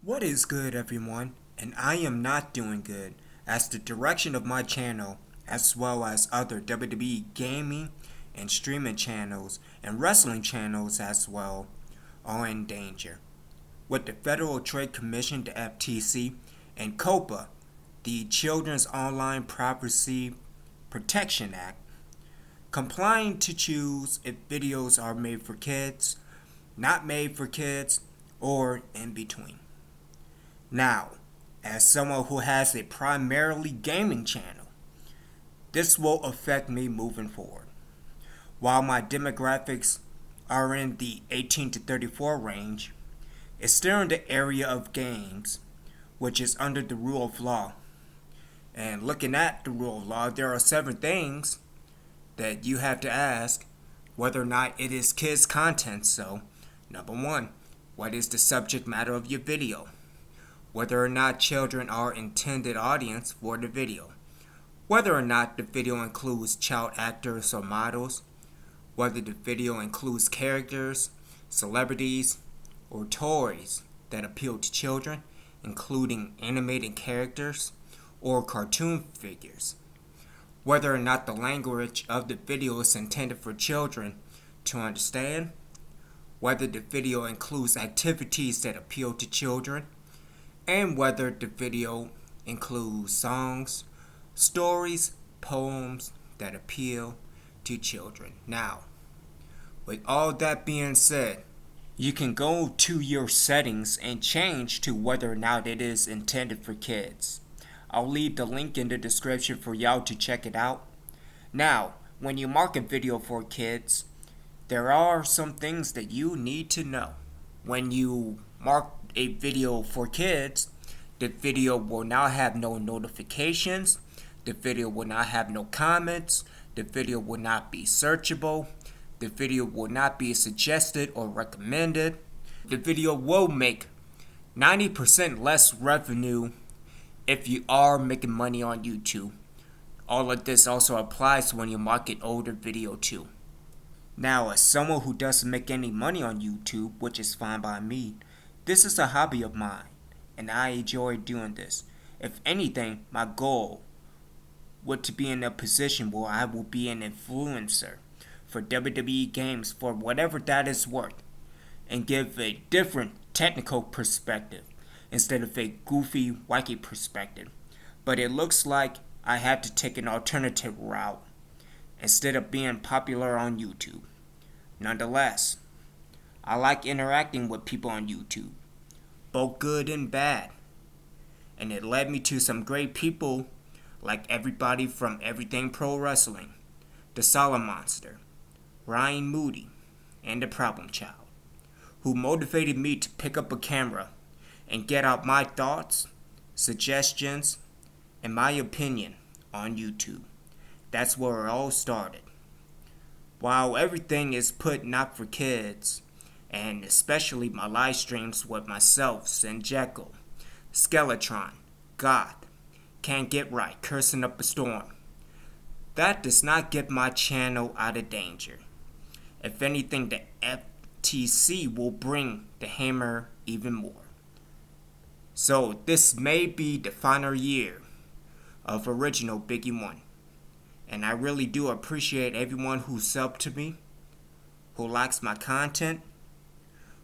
What is good, everyone? And I am not doing good, as the direction of my channel, as well as other WWE gaming and streaming channels and wrestling channels as well, are in danger. With the Federal Trade Commission, the FTC, and COPPA, the Children's Online Privacy Protection Act, complying to choose if videos are made for kids, not made for kids, or in between. Now, as someone who has a primarily gaming channel, this will affect me moving forward. While my demographics are in the 18 to 34 range, it's still in the area of games, which is under the rule of law. And looking at the rule of law, there are 7 things that you have to ask whether or not it is kids content. So, number 1, what is the subject matter of your video? Whether or not children are intended audience for the video, whether or not the video includes child actors or models, whether the video includes characters, celebrities, or toys that appeal to children, including animated characters or cartoon figures, whether or not the language of the video is intended for children to understand, whether the video includes activities that appeal to children, and whether the video includes songs, stories, poems that appeal to children. Now, with all that being said, you can go to your settings and change to whether or not it is intended for kids. I'll leave the link in the description for y'all to check it out. Now, when you mark a video for kids, there are some things that you need to know. When you mark a video for kids, the video will not have no notifications, the video will not have no comments, the video will not be searchable, the video will not be suggested or recommended. The video will make 90% less revenue if you are making money on YouTube. All of this also applies when you market older video too. Now, as someone who doesn't make any money on YouTube, which is fine by me, this is a hobby of mine, and I enjoy doing this. If anything, my goal would to be in a position where I will be an influencer for WWE games for whatever that is worth, and give a different technical perspective instead of a goofy, wacky perspective. But it looks like I have to take an alternative route instead of being popular on YouTube. Nonetheless, I like interacting with people on YouTube, both good and bad, and it led me to some great people like everybody from Everything Pro Wrestling, the Solid Monster, Ryan Moody, and the Problem Child, who motivated me to pick up a camera and get out my thoughts, suggestions, and my opinion on YouTube. That's where it all started. While everything is put not for kids, and especially my live streams with myself, Sin Jekyll, Skeletron, Goth, Can't Get Right, Cursing Up a Storm, that does not get my channel out of danger. If anything, the FTC will bring the hammer even more. So this may be the final year of OriginalBiggie1. And I really do appreciate everyone who subbed to me, who likes my content,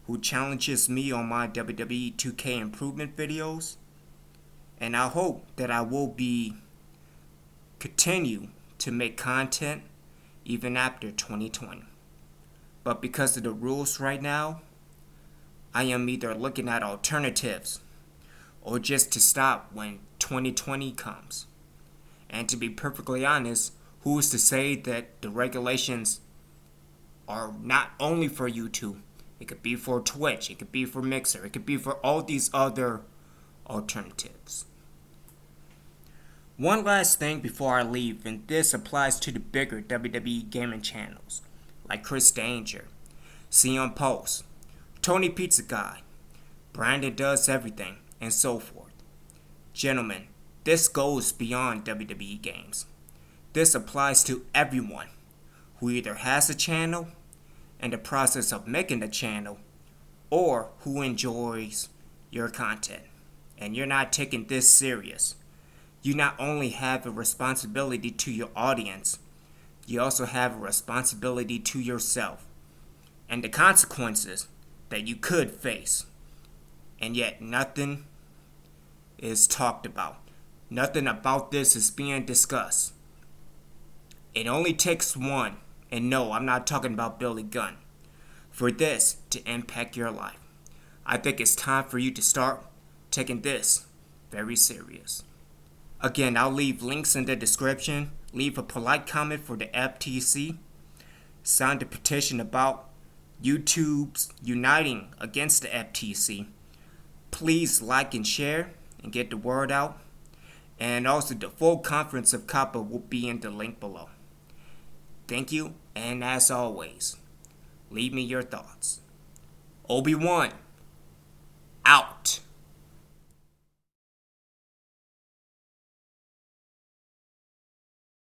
who challenges me on my WWE 2K improvement videos. And I hope that I will continue to make content even after 2020. But because of the rules right now, I am either looking at alternatives or just to stop when 2020 comes. And to be perfectly honest, who is to say that the regulations are not only for YouTube? It could be for Twitch, it could be for Mixer, it could be for all these other alternatives. One last thing before I leave, and this applies to the bigger WWE gaming channels, like Chris Danger, CM Post, Tony Pizza Guy, Brandon Does Everything, and so forth. Gentlemen, this goes beyond WWE games. This applies to everyone who either has a channel, in the process of making a channel, or who enjoys your content and you're not taking this serious, you not only have a responsibility to your audience, you also have a responsibility to yourself and the consequences that you could face. And yet nothing is talked about. Nothing about this is being discussed. It only takes one, and no, I'm not talking about Billy Gunn, for this to impact your life. I think it's time for you to start taking this very serious. Again, I'll leave links in the description. Leave a polite comment for the FTC. Sign the petition about YouTube's uniting against the FTC. Please like and share and get the word out. And also the full conference of COPPA will be in the link below. Thank you, and as always, leave me your thoughts. Obi-Wan, out.